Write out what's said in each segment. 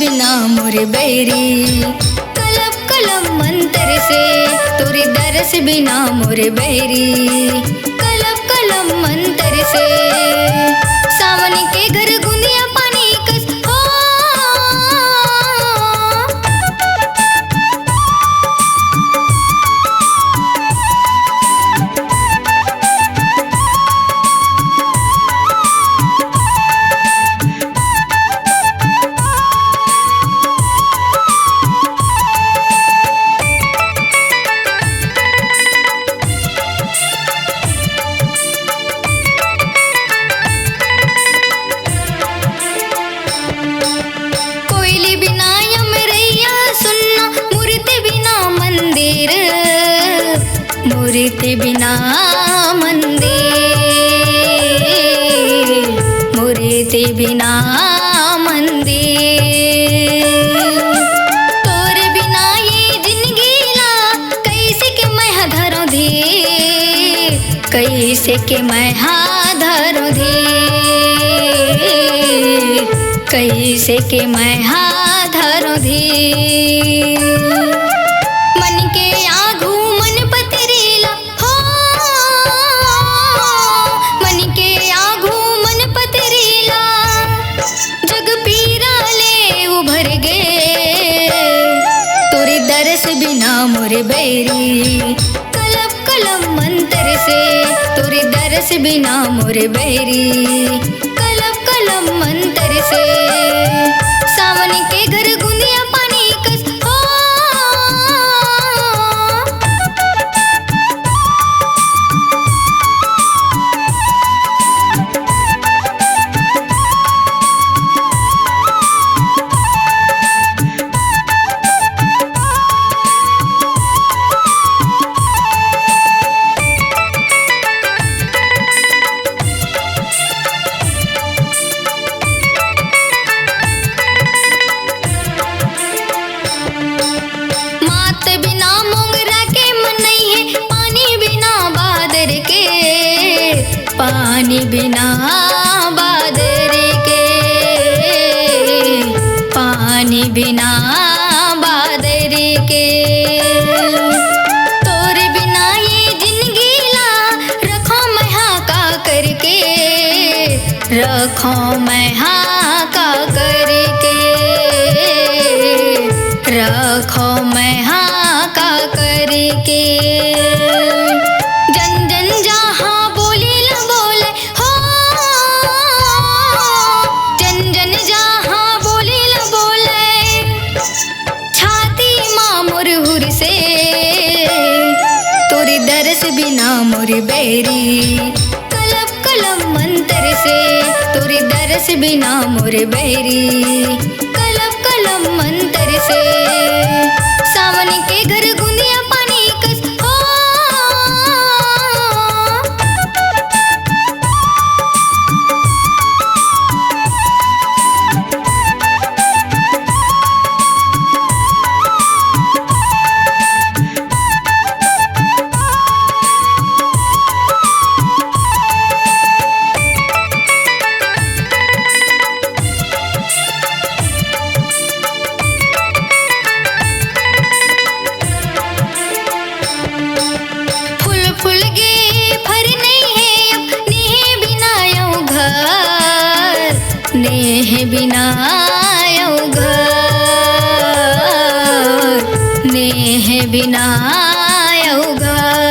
बिना मोरे बैरी, कलब कलम मंतर से तोरे दरस बिना मोरे बैरी, कलब कलम मंतर से सावन के घर गुंदिया पानी कस हो। कोयली बिना यमरैया सुनना, मूर्ति बिना मंदिर, मूर्ति बिना मंदिर, मूर्ति बिना मंदिर। तोर बिना ये जिंदगी ला कैसे के मैं धरो धीर, कैसे के मैं धरो धीर, कैसे के मैं धरो धीर। मन के आघू मन पतरीला हो, मन के आघू मन पतरीला, जग पीरा ले उभर गे, तोरे दरस बिना मोरे बैरी, कलब कलम मंतर से तोरे दरस बिना मोरे बैरी, कलब कलम मंतर से सावन के घर गुंदिया पानी कस हो। मात बिना मोंगरा के मन नहीं है, पानी बिना बादर के, पानी बिना बादर के, पानी बिना बादर के। तोर बिना ये जिंदगी ला रखो मैं का करके, रखो मैं का करके, रखो मैं का करके। जन जन जहाँ बोले ल बोले हो, जन जन जहाँ बोले ल बोले, छाती माँ मोर हुर से तोरे दरस बिना मोरे बैरी, कलब कलम मंतर से तोरे दरस बिना मोरे बैरी, कलब कलम मंतर से सावन के घर गुंदिया पानी कस हो। फूल फूल गे फर नहीं है अब, नेह बिना यूं घर, नेह बिना यूं घर, नेह बिना यूं घर।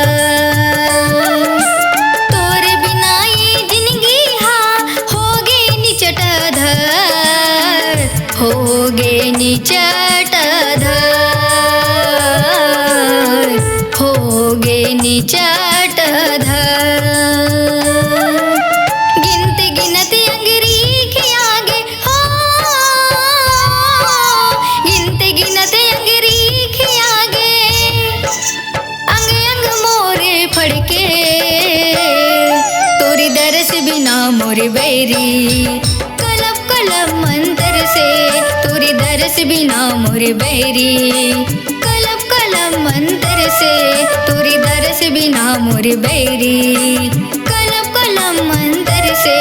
तोर बिना ये जिंदगी होगे निचट धर, होगे निचट धर, होगे निचट धर। गिनते गिनते अंगरीख आगे हो, गिनते गिनते अंगरीख आगे, अंग अंग मोरे फड़के, तोरी दरस बिना मोरे बैरी, कलब कलम मंतर से तोरी दरस बिना मोरे बैरी, कलब कलम मंतर से तोरी दरस बिना मोरे बैरी, कलब कलम मंतर से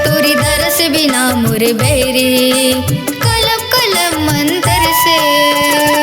तोरी दरस बिना मोरे बैरी, कलब कलम मंत्र से।